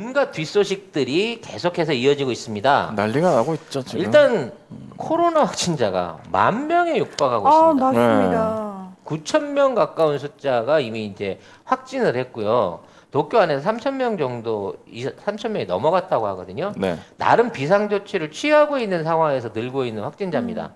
온갖 뒷소식들이 계속해서 이어지고 있습니다. 난리가 나고 있죠 지금. 일단 코로나 확진자가 10,000명에 육박하고 아, 있습니다. 맞습니다. 9,000명 가까운 숫자가 이미 이제 확진을 했고요. 도쿄 안에서 3,000명 정도, 3,000명이 넘어갔다고 하거든요. 네. 나름 비상조치를 취하고 있는 상황에서 늘고 있는 확진자입니다.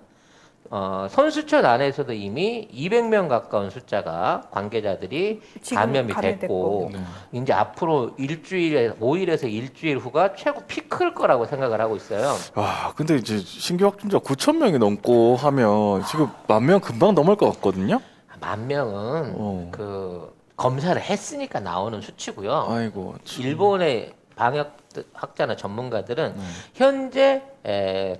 선수촌 안에서도 이미 200명 가까운 숫자가 관계자들이 지금 감염이 감염됐고. 됐고 네. 이제 앞으로 5일에서 일주일 후가 최고 피크일 거라고 생각을 하고 있어요. 아 근데 이제 신규 확진자 9,000명이 넘고 하면 지금 10,000명 금방 넘을 것 같거든요. 10,000명은 그 검사를 했으니까 나오는 수치고요. 아이고. 참. 일본의 방역 학자나 전문가들은 현재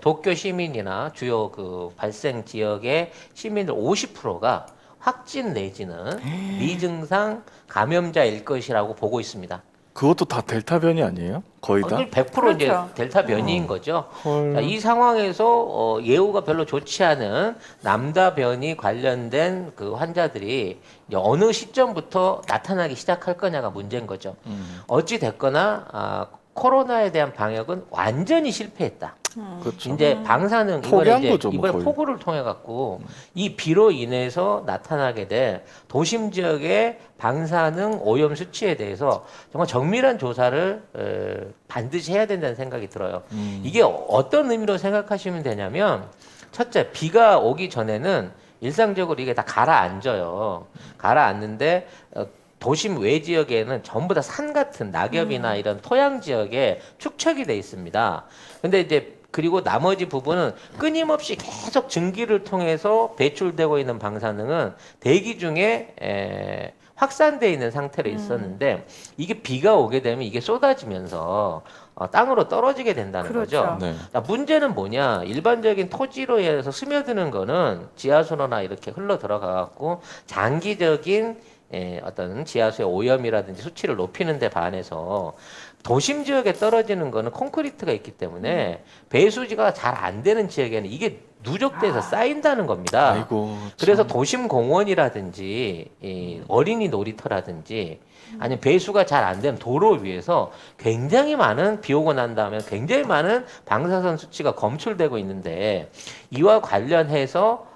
도쿄 시민이나 주요 그 발생 지역의 시민들 50%가 확진 내지는 미증상 감염자일 것이라고 보고 있습니다. 그것도 다 델타 변이 아니에요? 거의 다? 100% 이제 그렇죠. 델타 변이인 거죠. 헐. 자, 이 상황에서 예후가 별로 좋지 않은 람다 변이 관련된 그 환자들이 이제 어느 시점부터 나타나기 시작할 거냐가 문제인 거죠. 어찌 됐거나 코로나에 대한 방역은 완전히 실패했다. 그렇죠. 이제 방사능 포기한 이번에 거죠, 뭐 이번에 거의. 폭우를 통해 갖고 이 비로 인해서 나타나게 될 도심 지역의 방사능 오염 수치에 대해서 정말 정밀한 조사를 반드시 해야 된다는 생각이 들어요. 이게 어떤 의미로 생각하시면 되냐면 첫째, 비가 오기 전에는 일상적으로 이게 다 가라앉아요. 가라앉는데 도심 외 지역에는 전부 다 산 같은 낙엽이나 이런 토양 지역에 축적이 돼 있습니다. 근데 이제 그리고 나머지 부분은 끊임없이 계속 증기를 통해서 배출되고 있는 방사능은 대기 중에 확산되어 있는 상태로 있었는데 이게 비가 오게 되면 이게 쏟아지면서 땅으로 떨어지게 된다는 그렇죠. 거죠. 네. 자, 문제는 뭐냐? 일반적인 토지로 인해서 스며드는 거는 지하수로나 이렇게 흘러 들어가 갖고 장기적인 어떤 지하수의 오염이라든지 수치를 높이는 데 반해서 도심 지역에 떨어지는 거는 콘크리트가 있기 때문에 배수지가 잘 안 되는 지역에는 이게 누적돼서 쌓인다는 겁니다. 아이고. 참. 그래서 도심 공원이라든지 이 어린이 놀이터라든지 아니면 배수가 잘 안 되는 도로 위에서 굉장히 많은 비 오고 난 다음에 굉장히 많은 방사선 수치가 검출되고 있는데 이와 관련해서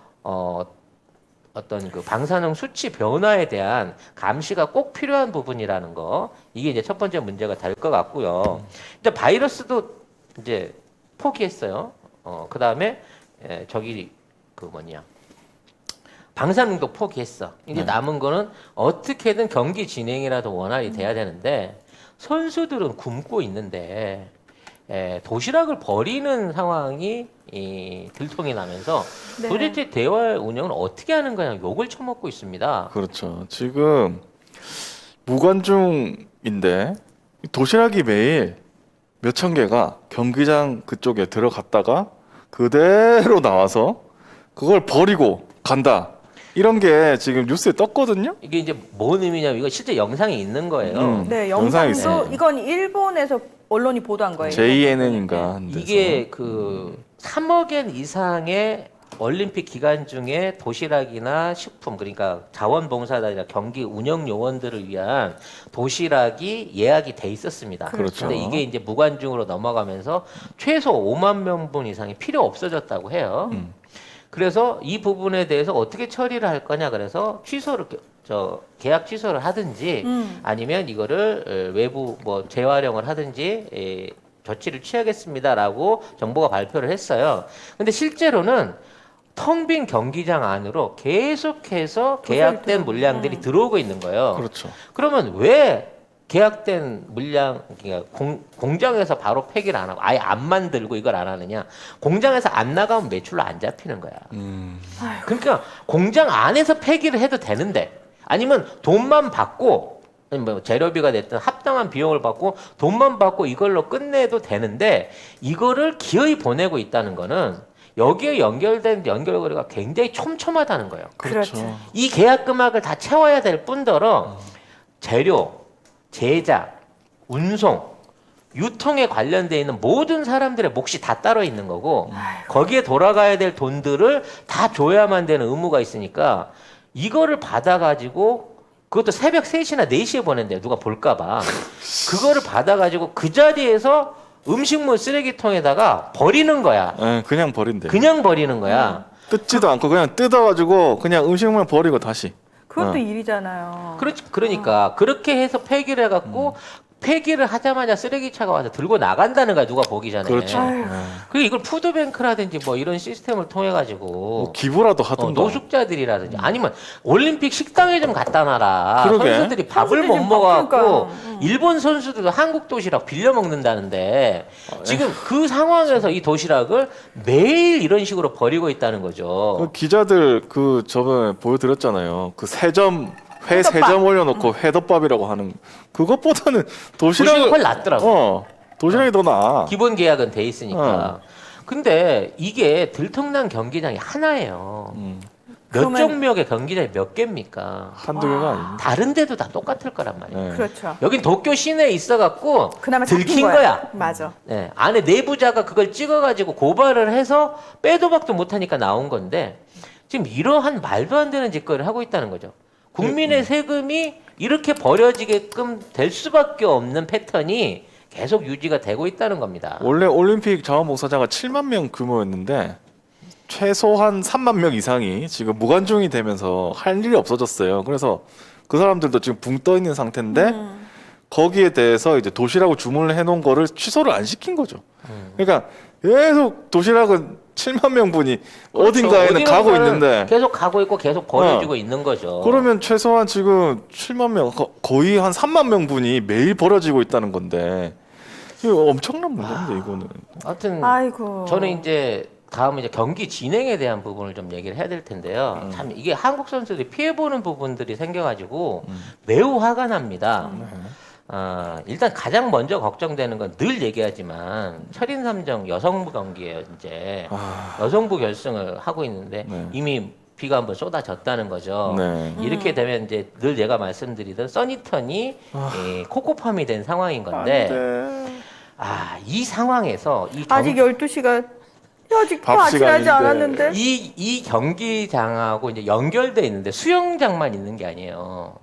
어떤 그 방사능 수치 변화에 대한 감시가 꼭 필요한 부분이라는 거 이게 이제 첫 번째 문제가 될 것 같고요. 이제 바이러스도 이제 포기했어요. 그 다음에 저기 그 뭐냐 방사능도 포기했어. 이제 네. 남은 거는 어떻게든 경기 진행이라도 원활히 돼야 되는데 선수들은 굶고 있는데 도시락을 버리는 상황이 들통이 나면서 네. 도대체 대화 운영을 어떻게 하는 거냐 욕을 처먹고 있습니다. 그렇죠. 지금 무관중인데 도시락이 매일 몇천 개가 경기장 그쪽에 들어갔다가 그대로 나와서 그걸 버리고 간다. 이런 게 지금 뉴스에 떴거든요. 이게 이제 뭔 의미냐면 이거 실제 영상이 있는 거예요. 네, 영상이 영상도 있어요. 이건 일본에서 언론이 보도한 거예요. JNN인가 한 데서. 이게 그 3억엔 이상의 올림픽 기간 중에 도시락이나 식품 그러니까 자원봉사단이나 경기 운영 요원들을 위한 도시락이 예약이 돼 있었습니다. 그렇죠. 근데 이게 이제 무관중으로 넘어가면서 최소 5만 명분 이상이 필요 없어졌다고 해요. 그래서 이 부분에 대해서 어떻게 처리를 할 거냐 그래서 취소를 계약 취소를 하든지 아니면 이거를 외부 뭐 재활용을 하든지 조치를 취하겠습니다라고 정부가 발표를 했어요. 근데 실제로는 텅 빈 경기장 안으로 계속해서 계약된 물량들이 들어오고 있는 거예요. 그렇죠. 그러면 왜 계약된 물량 그러니까 공장에서 바로 폐기를 안 하고 아예 안 만들고 이걸 안 하느냐? 공장에서 안 나가면 매출로 안 잡히는 거야. 그러니까 공장 안에서 폐기를 해도 되는데 아니면 돈만 받고 뭐 재료비가 됐든 합당한 비용을 받고 돈만 받고 이걸로 끝내도 되는데 이거를 기어이 보내고 있다는 거는 여기에 연결된 연결고리가 굉장히 촘촘하다는 거예요. 그렇죠. 이 계약 금액을 다 채워야 될 뿐더러 재료, 제작, 운송, 유통에 관련돼 있는 모든 사람들의 몫이 다 따로 있는 거고 거기에 돌아가야 될 돈들을 다 줘야만 되는 의무가 있으니까 이거를 받아가지고 그것도 새벽 3시나 4시에 보낸대요. 누가 볼까봐. 그거를 받아가지고 그 자리에서 음식물 쓰레기통에다가 버리는 거야. 예, 그냥 버린대. 그냥 버리는 거야. 뜯지도 않고 그냥 뜯어가지고 그냥 음식물 버리고 다시. 그것도 어. 일이잖아요. 그러니까 그렇게 해서 폐기를 해갖고 폐기를 하자마자 쓰레기차가 와서 들고 나간다는 거야. 누가 보기 전에. 그렇죠. 아유. 예. 그 이걸 푸드뱅크라든지 뭐 이런 시스템을 통해 가지고 뭐 기부라도 하던가. 노숙자들이라든지 아니면 올림픽 식당에 좀 갖다 놔라. 그러게. 선수들이 밥을 못 선수들이 먹어갖고 그러니까요. 일본 선수들도 한국 도시락 빌려 먹는다는데 지금 그 상황에서 이 도시락을 매일 이런 식으로 버리고 있다는 거죠. 그 기자들 그 저번에 보여드렸잖아요. 그 세점 회 회덮밥. 세 점 올려놓고 회덮밥이라고 하는 그것보다는 도시락이 도시락 훨 낫더라고. 도시락이 더 나아. 기본 계약은 돼 있으니까. 근데 이게 들통난 경기장이 하나예요. 몇 그러면- 종목의 경기장이 몇 개입니까? 한두 개가 아닙니다. 다른 데도 다 똑같을 거란 말이에요. 네. 그렇죠. 여긴 도쿄 시내에 있어갖고 그나마 잡힌 들킨 거야. 맞아. 네, 안에 내부자가 그걸 찍어가지고 고발을 해서 빼도 박도 못하니까 나온 건데 지금 이러한 말도 안 되는 짓거리를 하고 있다는 거죠. 국민의 세금이 이렇게 버려지게끔 될 수밖에 없는 패턴이 계속 유지가 되고 있다는 겁니다. 원래 올림픽 자원봉사자가 7만 명 규모였는데 최소한 3만 명 이상이 지금 무관중이 되면서 할 일이 없어졌어요. 그래서 그 사람들도 지금 붕 떠 있는 상태인데 거기에 대해서 이제 도시락을 주문을 해놓은 거를 취소를 안 시킨 거죠. 그러니까 계속 도시락은 7만 명분이 어딘가에는 가고 어딘가를 있는데 계속 가고 있고 계속 버려지고 있는 거죠. 그러면 최소한 지금 7만 명 거의 한 3만 명분이 매일 버려지고 있다는 건데 이거 엄청난 문제인데 이거는. 하여튼 아이고. 저는 이제 다음은 이제 경기 진행에 대한 부분을 좀 얘기를 해야 될 텐데요. 참 이게 한국 선수들이 피해 보는 부분들이 생겨가지고 매우 화가 납니다. 일단 가장 먼저 걱정되는 건 늘 얘기하지만 철인 3정 여성부 경기예요. 이제 여성부 결승을 하고 있는데 네. 이미 비가 한번 쏟아졌다는 거죠. 네. 이렇게 되면 이제 늘 제가 말씀드리던 써니턴이 코코팜이 된 상황인 건데 이 상황에서 아직 12시가 아직 밥 아직 하지 시간인데. 않았는데. 이 경기장하고 이제 연결돼 있는데 수영장만 있는 게 아니에요.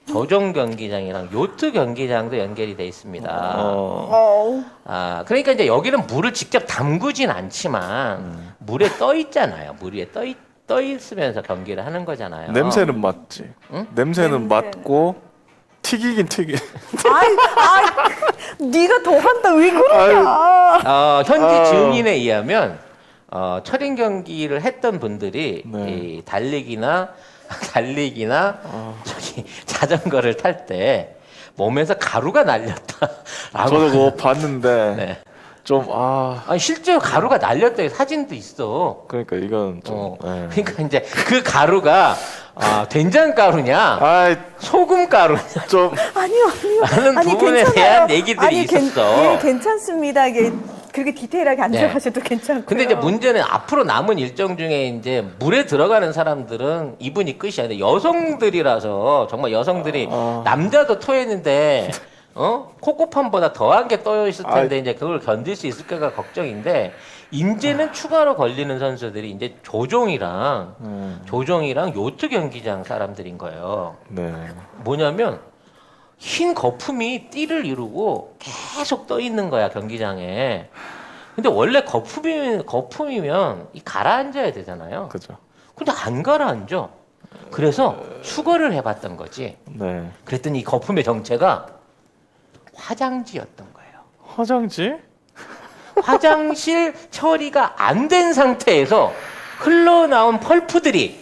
조종 경기장이랑 요트 경기장도 연결이 돼 있습니다. 어우. 그러니까 이제 여기는 물을 직접 담그진 않지만 물에 떠 있잖아요. 물 위에 떠 있으면서 경기를 하는 거잖아요. 냄새는 맡지. 응? 냄새는 냄새는. 맡고 튀기긴 튀기. 네가 더 한다. 왜 그러냐. 현지 증인에 의하면 철인 경기를 했던 분들이 네. 이 달리기나 저기 자전거를 탈 때 몸에서 가루가 날렸다라고. 저도 그거 봤는데 네. 좀 아니 실제로 가루가 날렸다 사진도 있어. 그러니까 이건 좀. 예. 그러니까 이제 그 가루가 된장 가루냐, 아이 소금 가루냐 좀 아니요. 하는 부분에 괜찮아요. 대한 얘기들이 아니, 있었어. 예, 괜찮습니다. 이게 그렇게 디테일하게 안 네. 들어가셔도 괜찮고요. 근데 이제 문제는 앞으로 남은 일정 중에 이제 물에 들어가는 사람들은 이분이 끝이야. 근데 여성들이라서 정말 여성들이 남자도 토했는데 코코팜보다 더한 게 떠 있을 텐데 이제 그걸 견딜 수 있을까가 걱정인데 이제는 추가로 걸리는 선수들이 이제 조종이랑 요트 경기장 사람들인 거예요. 네. 뭐냐면 흰 거품이 띠를 이루고 계속 떠 있는 거야 경기장에. 근데 원래 거품이면 이 가라앉아야 되잖아요. 그죠. 근데 안 가라앉아. 그래서 수거를 해봤던 거지. 네. 그랬더니 이 거품의 정체가 화장지였던 거예요. 화장지? 화장실 처리가 안 된 상태에서 흘러나온 펄프들이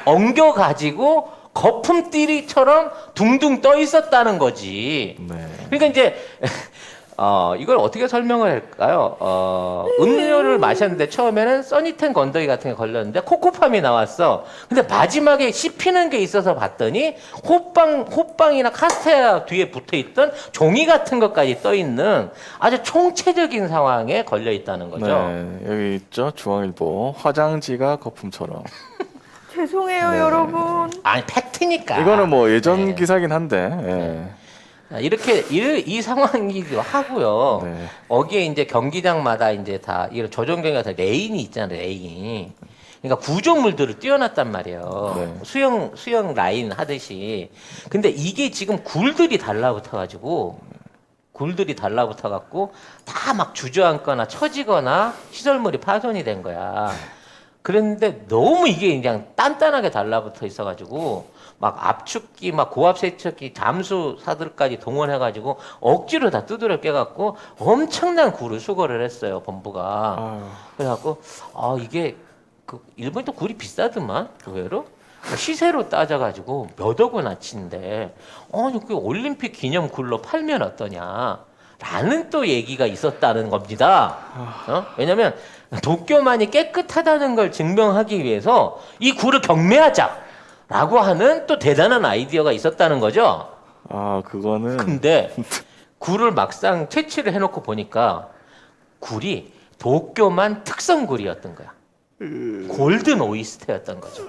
엉겨가지고 거품띠리처럼 둥둥 떠 있었다는 거지. 네. 그러니까 이제 이걸 어떻게 설명을 할까요? 음료를 마셨는데 처음에는 써니텐 건더기 같은 게 걸렸는데 코코팜이 나왔어. 근데 마지막에 씹히는 게 있어서 봤더니 호빵이나 카스테라 뒤에 붙어 있던 종이 같은 것까지 떠 있는 아주 총체적인 상황에 걸려 있다는 거죠. 네. 여기 있죠. 중앙일보. 화장지가 거품처럼. 죄송해요, 네. 여러분. 아니 팩트니까. 이거는 뭐 예전 네. 기사긴 한데. 이렇게 이 상황이기도 하고요. 네. 거기에 이제 경기장마다 이제 다 이런 조정 경기가 다 레인이 있잖아요. 레인. 그러니까 구조물들을 띄워놨단 말이에요. 네. 수영 라인 하듯이. 근데 이게 지금 굴들이 달라붙어가지고 다 막 주저앉거나 처지거나 시설물이 파손이 된 거야. 그런데 너무 이게 그냥 단단하게 달라붙어 있어가지고 막 압축기, 막 고압 세척기, 잠수사들까지 동원해가지고 억지로 다 두드려 깨갖고 엄청난 굴을 수거를 했어요, 본부가. 아유. 그래갖고 이게 그 일본이 또 굴이 비싸더만 의외로. 시세로 따져가지고 몇 억 원어치인데 그 올림픽 기념 굴로 팔면 어떠냐 라는 또 얘기가 있었다는 겁니다. 왜냐면 도쿄만이 깨끗하다는 걸 증명하기 위해서 이 굴을 경매하자라고 하는 또 대단한 아이디어가 있었다는 거죠. 아, 그거는 근데 굴을 막상 채취를 해놓고 보니까 굴이 도쿄만 특성 굴이었던 거야. 골든 오이스터였던 거죠.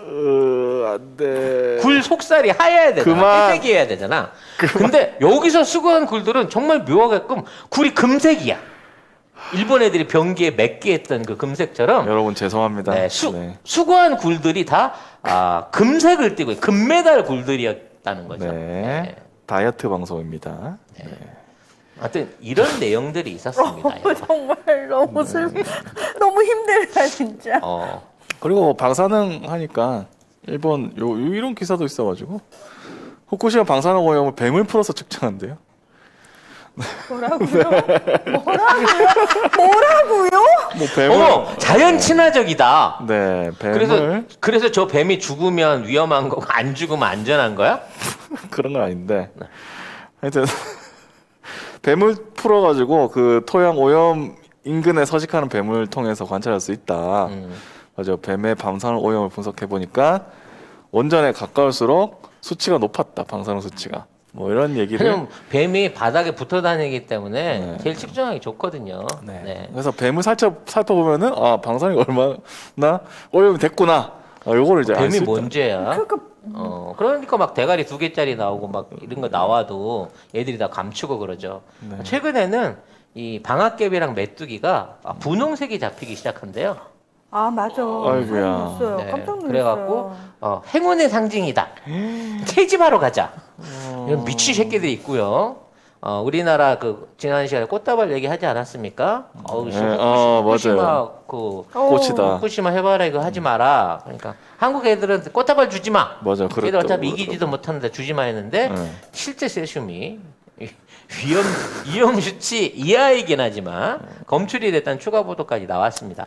안 돼. 굴 속살이 하얘야 되잖아. 그만. 회색이어야 되잖아. 근데 여기서 수거한 굴들은 정말 묘하게끔 굴이 금색이야. 일본 애들이 변기에 맺게 했던 그 금색처럼 여러분 죄송합니다. 네, 수거한 굴들이 다 금색을 띠고 금메달 굴들이었다는 거죠. 네. 네. 다이어트 방송입니다. 하여튼 이런 내용들이 있었습니다. 정말 너무 너무 힘들다 진짜. 그리고 뭐 방사능 하니까 일본 이런 기사도 있어가지고 후쿠시마 방사능 오염을 뱀을 풀어서 측정한대요. 뭐라고요? 뭐라고요? 뭐 뱀을 자연 친화적이다. 네 뱀을 그래서 저 뱀이 죽으면 위험한 거고 안 죽으면 안전한 거야? 그런 건 아닌데 하여튼 뱀을 풀어가지고 그 토양 오염 인근에 서식하는 뱀을 통해서 관찰할 수 있다. 맞아, 뱀의 방사능 오염을 분석해 보니까 원전에 가까울수록 수치가 높았다. 방사능 수치가. 뭐 이런 얘기를. 왜냐면 뱀이 바닥에 붙어 다니기 때문에 네. 제일 측정하기 좋거든요. 네. 네. 그래서 뱀을 살펴보면은 방사능이 얼마나 오염이 됐구나. 요거를 이제 알 수 뱀이 있다. 뭔 죄야? 그러니까 막 대가리 2개짜리 나오고 막 이런 거 나와도 얘들이 다 감추고 그러죠. 네. 최근에는 이 방앗개비랑 메뚜기가 분홍색이 잡히기 시작한대요. 아 맞아. 아이고야. 놀랐어요. 네, 깜짝 놀랐어요. 그래갖고 행운의 상징이다. 채집하러 가자. 이런 미친 새끼들이 있고요. 우리나라 그 지난 시간에 꽃다발 얘기하지 않았습니까? 후쿠시마 맞아요. 꽃이다. 후쿠시마 해봐라 이거 하지 마라. 그러니까 한국 애들은 꽃다발 주지 마. 맞아, 걔들 그랬다고 어차피 이기지도 못하는데 주지 마 했는데 네. 실제 세슘이 위험 수치 이하이긴 하지만 검출이 됐다는 추가 보도까지 나왔습니다.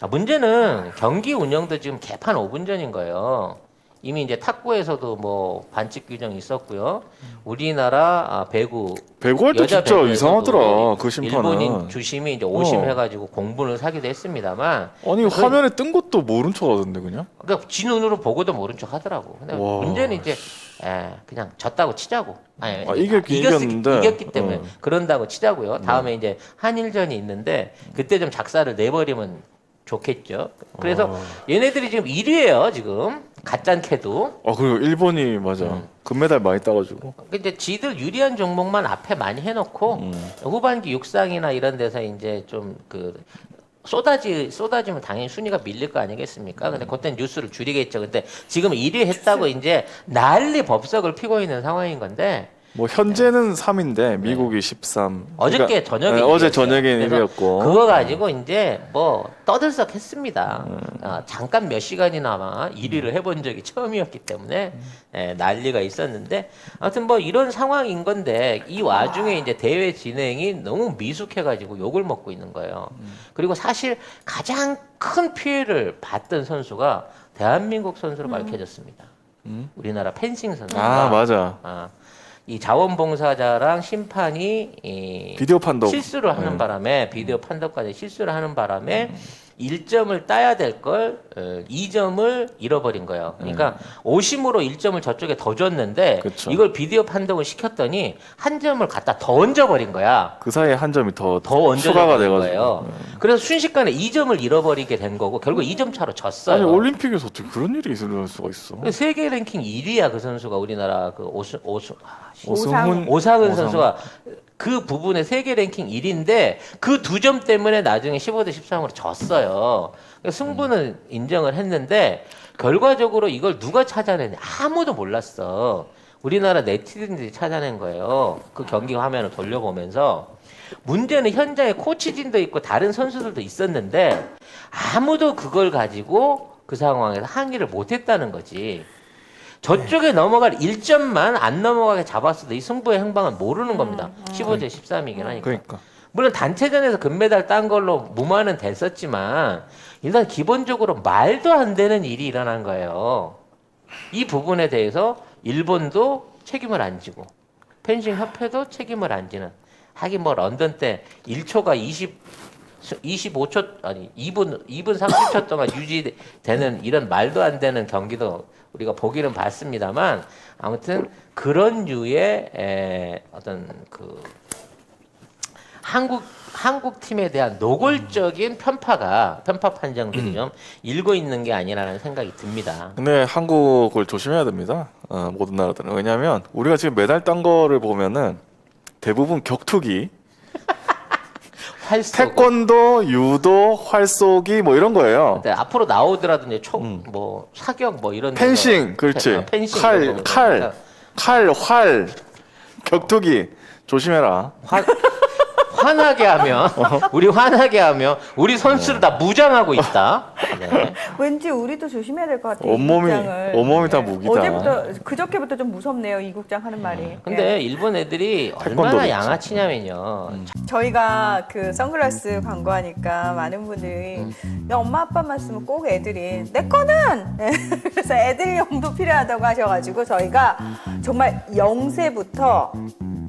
문제는 경기 운영도 지금 개판 5분 전인 거예요. 이미 이제 탁구에서도 뭐 반칙 규정이 있었고요. 우리나라 배구할 때 여자 진짜 배구에서도 이상하더라. 그 심판은. 일본인 주심이 이제 오심해가지고 공분을 사기도 했습니다만. 아니 화면에 뜬 것도 모른 척 하던데 그냥. 그러니까 지 눈으로 보고도 모른 척 하더라고. 근데 와. 문제는 이제 그냥 졌다고 치자고. 이겼는데. 이겼기 때문에 그런다고 치자고요. 다음에 이제 한일전이 있는데 그때 좀 작사를 내버리면 좋겠죠. 그래서 얘네들이 지금 1위예요. 지금 가짠캐도. 그리고 일본이 맞아. 금메달 많이 따가지고. 근데 지들 유리한 종목만 앞에 많이 해놓고 후반기 육상이나 이런 데서 이제 좀 쏟아지면 당연히 순위가 밀릴 거 아니겠습니까? 근데 그때는 뉴스를 줄이겠죠. 근데 지금 1위 했다고 이제 난리 법석을 피고 있는 상황인 건데. 뭐 현재는 3인데 미국이 13. 어저께 저녁에 어제 1위였어요. 저녁에 그래서 1위였고. 그거 가지고 이제 뭐 떠들썩했습니다. 잠깐 몇 시간이나마 1위를 해본 적이 처음이었기 때문에 난리가 있었는데 아무튼 뭐 이런 상황인 건데 이 와중에 이제 대회 진행이 너무 미숙해가지고 욕을 먹고 있는 거예요. 그리고 사실 가장 큰 피해를 봤던 선수가 대한민국 선수로 밝혀졌습니다. 우리나라 펜싱 선수가. 맞아. 이 자원봉사자랑 심판이 비디오 판독 실수를 하는 바람에 비디오 판독까지 실수를 하는 바람에 1점을 따야 될 걸 2점을 잃어버린 거예요. 그러니까 오심으로 1점을 저쪽에 더 줬는데 그쵸. 이걸 비디오 판독을 시켰더니 한 점을 갖다 더 얹어버린 거야. 그 사이에 한 점이 더 얹어버린 추가가 돼가지고. 거예요. 그래서 순식간에 2점을 잃어버리게 된 거고 결국 2점 차로 졌어요. 아니 올림픽에서 어떻게 그런 일이 있을 수가 있어? 세계 랭킹 1위야 그 선수가 우리나라 그 오승훈 오상훈 오상은 선수가 그 부분에 세계 랭킹 1위인데 그 2점 때문에 나중에 15대 13으로 졌어요. 그러니까 승부는 인정을 했는데 결과적으로 이걸 누가 찾아내냐 아무도 몰랐어. 우리나라 네티즌들이 찾아낸 거예요. 그 경기 화면을 돌려보면서 문제는 현장에 코치진도 있고 다른 선수들도 있었는데 아무도 그걸 가지고 그 상황에서 항의를 못했다는 거지. 저쪽에 넘어갈 1점만 안 넘어가게 잡았어도 이 승부의 행방은 모르는 겁니다. 15대 13이긴 하니까. 그러니까. 물론 단체전에서 금메달 딴 걸로 무마는 됐었지만 일단 기본적으로 말도 안 되는 일이 일어난 거예요. 이 부분에 대해서 일본도 책임을 안 지고 펜싱 협회도 책임을 안 지는. 하긴 뭐 런던 때 1초가 25초 아니 2분 30초 동안 유지되는 이런 말도 안 되는 경기도 우리가 보기는 봤습니다만 아무튼 그런 류의 어떤 그 한국 팀에 대한 노골적인 편파 판정들이 좀 일고 있는 게 아니라는 생각이 듭니다. 근데 한국을 조심해야 됩니다. 모든 나라들은. 왜냐하면 우리가 지금 메달 딴 거를 보면은 대부분 격투기, 활쏘고. 태권도, 유도, 활쏘기 뭐 이런 거예요. 네, 앞으로 나오더라도 이제 뭐 사격 뭐 이런 펜싱, 그렇지. 펜싱 이런 칼, 활, 격투기 조심해라. 화나게 하면 우리 선수를 다 무장하고 있다. 네. 왠지 우리도 조심해야 될 것 같아요. 온몸이 다 무기다. 어제부터 그저께부터 좀 무섭네요. 이국장 하는 말이. 근데 일본 애들이 태권도도 얼마나 있지. 양아치냐면요. 저희가 그 선글라스 광고하니까 많은 분들이 야, 엄마 아빠만 쓰면 꼭 애들이 내 거는 네. 그래서 애들용도 필요하다고 하셔가지고 저희가 정말 0세부터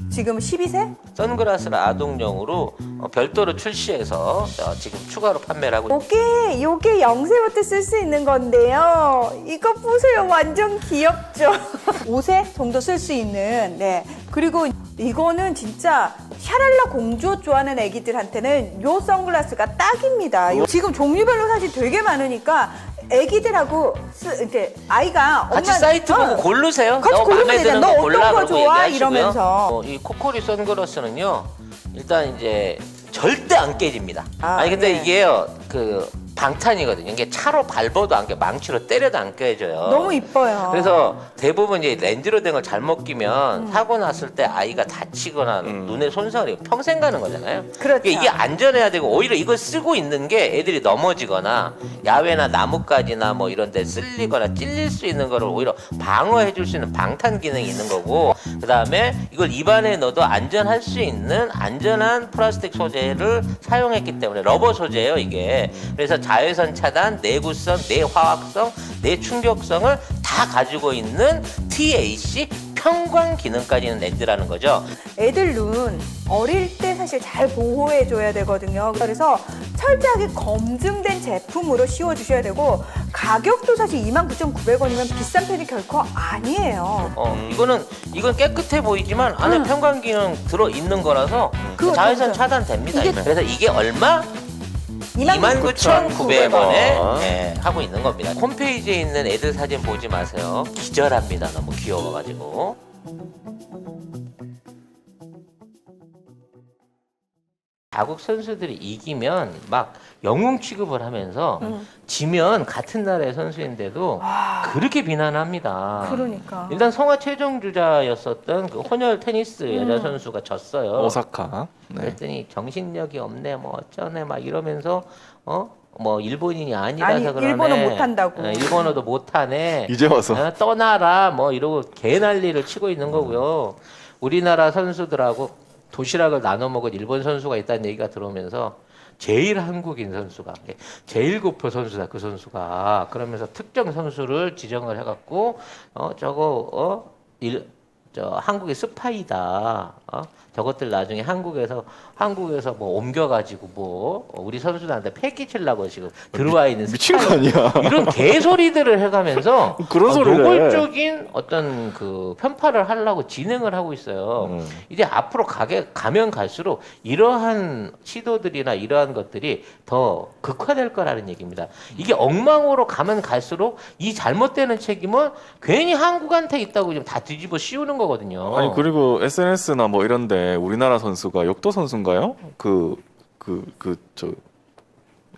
지금 12세? 선글라스를 아동용으로 별도로 출시해서 지금 추가로 판매를 하고 있습니다. 요게 0세부터 쓸 수 있는 건데요. 이거 보세요. 완전 귀엽죠? 5세 정도 쓸 수 있는, 네. 그리고 이거는 진짜 샤랄라 공주 좋아하는 애기들한테는 요 선글라스가 딱입니다. 지금 종류별로 사실 되게 많으니까 애기들하고 이렇게 아이가 같이 엄마 사이트 보고 고르세요. 같이 너 고르면 마음에 드는 되잖아. 거 너 골라 어떤 거 그러고 좋아? 얘기하시고요. 이러면서. 이 코코리 선글라스는요. 일단 이제 절대 안 깨집니다. 아니 근데 네. 이게요. 그 방탄이거든요. 이게 차로 밟아도 안 깨, 망치로 때려도 안 깨져요. 너무 이뻐요. 그래서 대부분 이제 렌즈로 된 걸 잘못 끼면 사고 났을 때 아이가 다치거나 눈에 손상을 입고 평생 가는 거잖아요. 그렇죠. 이게 안전해야 되고 오히려 이걸 쓰고 있는 게 애들이 넘어지거나 야외나 나뭇가지나 뭐 이런 데 쓸리거나 찔릴 수 있는 거를 오히려 방어해 줄 수 있는 방탄 기능이 있는 거고 그다음에 이걸 입안에 넣어도 안전할 수 있는 안전한 플라스틱 소재를 사용했기 때문에 러버 소재예요, 이게. 그래서 자외선 차단, 내구성, 내화학성, 내충격성을 다 가지고 있는 TAC 편광 기능까지 있는 렌즈라는 거죠. 애들 눈 어릴 때 사실 잘 보호해 줘야 되거든요. 그래서 철저하게 검증된 제품으로 씌워 주셔야 되고 가격도 사실 29,900원이면 비싼 편이 결코 아니에요. 이건 깨끗해 보이지만 안에 편광 기능 들어 있는 거라서 그거 자외선 진짜. 차단됩니다. 이게- 그래서 이게 얼마? 29,900원에 하고 있는 겁니다. 홈페이지에 있는 애들 사진 보지 마세요. 기절합니다. 너무 귀여워가지고. 자국 선수들이 이기면 막 영웅 취급을 하면서 지면 같은 나라의 선수인데도 그렇게 비난합니다. 그러니까. 일단 성화 최종 주자였었던 그 혼혈 테니스 여자 선수가 졌어요. 오사카. 네. 그랬더니 정신력이 없네 뭐 어쩌네 막 이러면서 뭐 일본인이 아니라서 아니, 그러네. 일본어 못한다고. 일본어도 못하네. 이제 와서. 떠나라 뭐 이러고 개 난리를 치고 있는 거고요. 우리나라 선수들하고 도시락을 나눠 먹은 일본 선수가 있다는 얘기가 들어오면서 제일 한국인 선수가 제1구표 선수다 그 선수가 그러면서 특정 선수를 지정을 해갖고 한국의 스파이다. 저것들 나중에 한국에서 뭐 옮겨가지고 뭐 우리 선수들한테 패기 치려고 지금 들어와 있는 미친 거 스파이. 아니야? 이런 개소리들을 해가면서 그런 소리를 노골적인 어떤 그 편파를 하려고 진행을 하고 있어요. 이제 앞으로 가면 갈수록 이러한 시도들이나 이러한 것들이 더 극화될 거라는 얘기입니다. 이게 엉망으로 가면 갈수록 이 잘못되는 책임은 괜히 한국한테 있다고 지금 다 뒤집어 씌우는 거거든요. 아니 그리고 SNS나 뭐 이런데 우리나라 선수가 역도 선수인가요? 저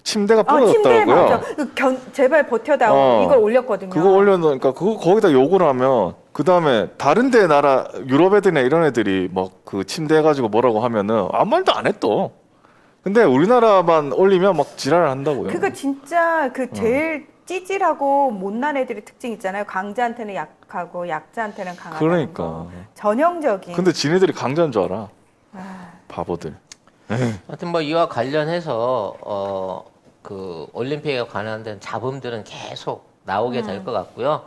침대가 침대 부러졌더라고요. 맞아. 제발 버텨다오. 이걸 올렸거든요. 그거 올려놓으니까 그거 거기다 욕을 하면 그 다음에 다른데 나라 유럽 애들이나 이런 애들이 막 그 침대 가지고 뭐라고 하면은 아무 말도 안 했어. 근데 우리나라만 올리면 막 지랄을 한다고요. 그거 진짜 그 제일 찌질하고 못난 애들의 특징 있잖아요. 강자한테는 약하고 약자한테는 강하다는 그러니까. 거. 전형적인. 근데 지네들이 강자인 줄 알아. 바보들. 하여튼 뭐 이와 관련해서 그 올림픽에 관련된 잡음들은 계속 나오게 될 것 같고요.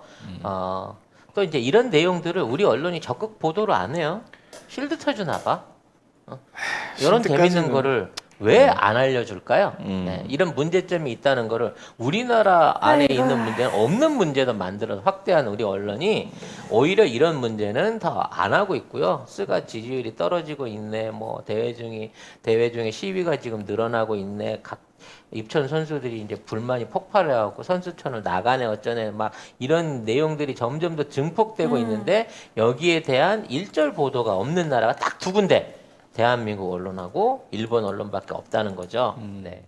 또 이제 이런 내용들을 우리 언론이 적극 보도를 안 해요. 실드 쳐주나 봐. 이런 재밌는 거를 왜 안 알려줄까요? 네, 이런 문제점이 있다는 거를 우리나라 안에 있는 문제는 없는 문제도 만들어서 확대하는 우리 언론이 오히려 이런 문제는 더 안 하고 있고요. 스가 지지율이 떨어지고 있네. 뭐 대회 중에 시위가 지금 늘어나고 있네. 각 입천 선수들이 이제 불만이 폭발해갖고 선수촌을 나가네 어쩌네 막 이런 내용들이 점점 더 증폭되고 있는데 여기에 대한 일절 보도가 없는 나라가 딱 두 군데. 대한민국 언론하고 일본 언론밖에 없다는 거죠. 네.